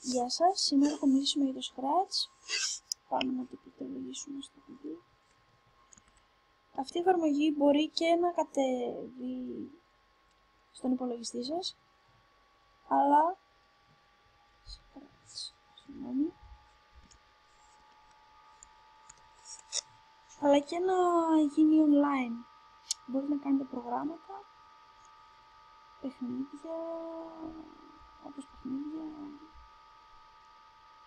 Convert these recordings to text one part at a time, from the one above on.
Γεια σας, σήμερα θα μιλήσουμε για το Scratch. Πάμε να το πληκτρολογήσουμε στο παιδί. Αυτή η εφαρμογή μπορεί και να κατέβει στον υπολογιστή σας, αλλά και να γίνει online. Μπορείτε να κάνετε προγράμματα, παιχνίδια,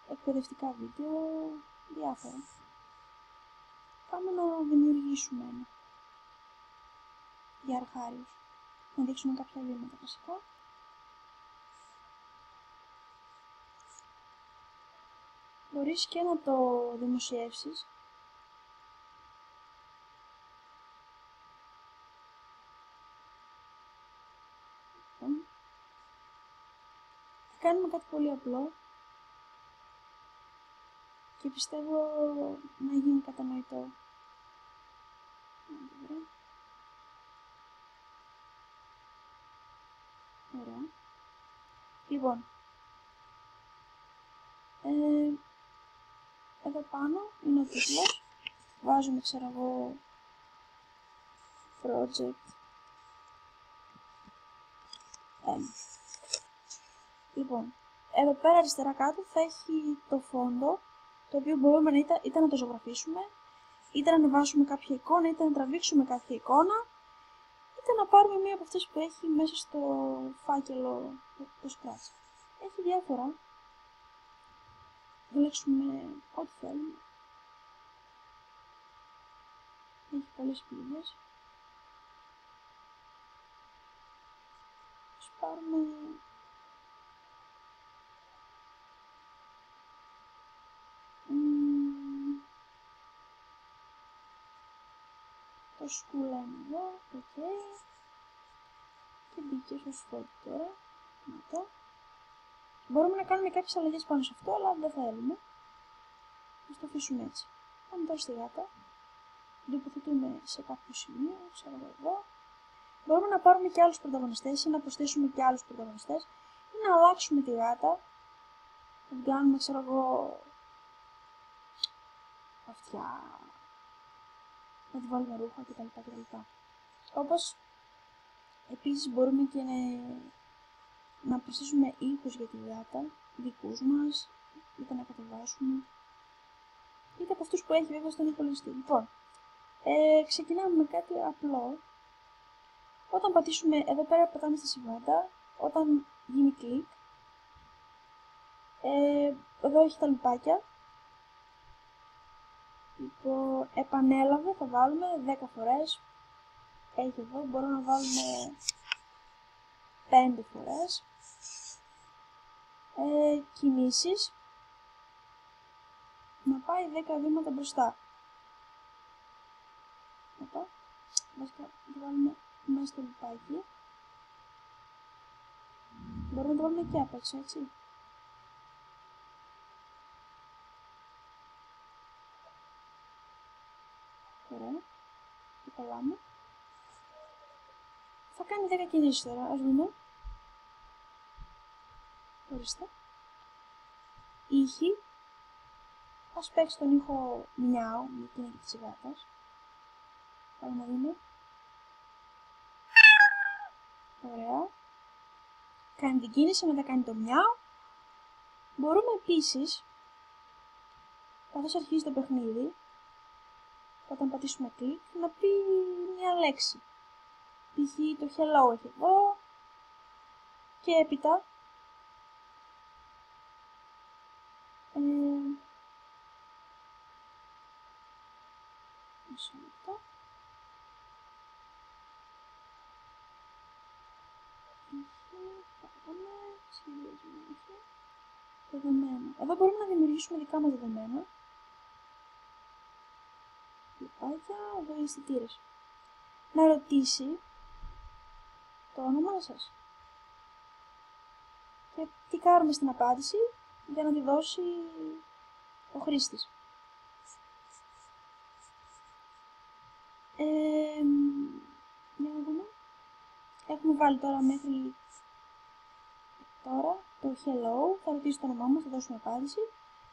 εκπαιδευτικά βίντεο, διάφορα. Πάμε να δημιουργήσουμε ένα για αρχάριους. Να δείξουμε κάποια βήματα βασικά. Μπορείς και να το δημοσιεύσεις. Θα κάνουμε κάτι πολύ απλό και πιστεύω να γίνει κατανοητό. Ωραία. Λοιπόν, εδώ πάνω είναι ο τίτλος. Βάζουμε, ξέρω εγώ, project. Λοιπόν, εδώ πέρα αριστερά κάτω θα έχει το φόντο, το οποίο μπορούμε είτε να το ζωγραφίσουμε, είτε να ανεβάσουμε κάποια εικόνα, είτε να τραβήξουμε κάποια εικόνα, είτε να πάρουμε μία από αυτές που έχει μέσα στο φάκελο το Scratch. Έχει διάφορα. Θα διαλέξουμε ό,τι θέλουμε. Έχει πολλές επιλογές. Ας πάρουμε το σκούλα εδώ, ok. Και μπήκε στο σπότι τώρα. Να το. Μπορούμε να κάνουμε κάποιες αλλαγές πάνω σε αυτό, αλλά δεν θέλουμε. Ας το αφήσουμε έτσι. Πάμε τώρα στη γάτα. Το τοποθετούμε σε κάποιο σημείο, ξέρω εδώ. Μπορούμε να πάρουμε και άλλους πρωταγωνιστές ή να προσθέσουμε και άλλους πρωταγωνιστές ή να αλλάξουμε τη γάτα. Να την κάνουμε, ξέρω εγώ, αυτιά, να τη βάλουμε ρούχα κτλ. Όπως επίσης μπορούμε και να προσθέσουμε ήχους για τη γάτα, δικούς μας, είτε να κατεβάσουμε, είτε από αυτούς που έχει βέβαια στον υπολογιστή. Λοιπόν, ξεκινάμε με κάτι απλό. Όταν πατήσουμε, εδώ πέρα πατάμε στα συμβάντα, όταν γίνει κλικ, εδώ έχει τα λουπάκια. Λοιπόν, επανέλαβε θα βάλουμε 10 φορές. Έχει εδώ, μπορούμε να βάλουμε 5 φορές. Κινήσεις. Να πάει 10 βήματα μπροστά. Εδώ. Βασικά, το βάλουμε μέσα στο λουπάκι. Μπορούμε να το βάλουμε και απ' έξω, έτσι. Ωραία. Το κολλάμε. Θα κάνει 10 κινήσεις τώρα, ας δούμε. Ορίστε. Ήχη. Ας παίξει τον ήχο μιάου, γιατί είναι και της γάτας. Πάμε να δούμε. Ωραία. Κάνει την κίνηση, μετά κάνει το μιάου. Μπορούμε επίσης, καθώς αρχίζει το παιχνίδι, όταν πατήσουμε κλικ, να πει μια λέξη. Π.χ. το hello έχει εδώ και έπειτα μισό λεπτό. Δεδομένα. Εδώ μπορούμε να δημιουργήσουμε δικά μας δεδομένα. Λιπάκια, εδώ οι αισθητήρες. Να ρωτήσει το όνομά σας. Και τι κάνουμε στην απάντηση για να τη δώσει ο χρήστης. Για να δούμε. Έχουμε βάλει τώρα μέχρι τώρα το hello, θα ρωτήσει το όνομά μας, θα δώσουμε απάντηση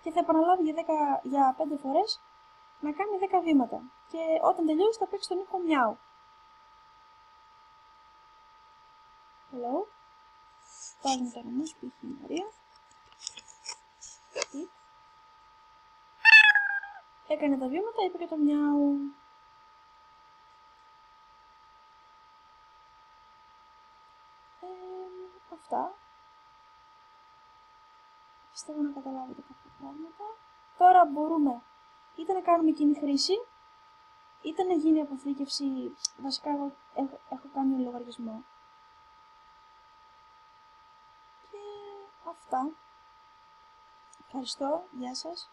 και θα επαναλάβει για 5 φορές να κάνει 10 βήματα. Και όταν τελειώσει θα παίξει τον ήχο μιάου. Hello. Βάζουμε το όνομα σου, π.χ. Μαρία. Έκανε τα βήματα, είπε και το μιάου. Αυτά. Πιστεύω να καταλάβετε κάποια πράγματα. Τώρα μπορούμε είτε να κάνουμε κοινή χρήση, είτε να γίνει αποθήκευση. Βασικά εγώ έχω κάνει λογαριασμό. Και αυτά. Ευχαριστώ. Γεια σας.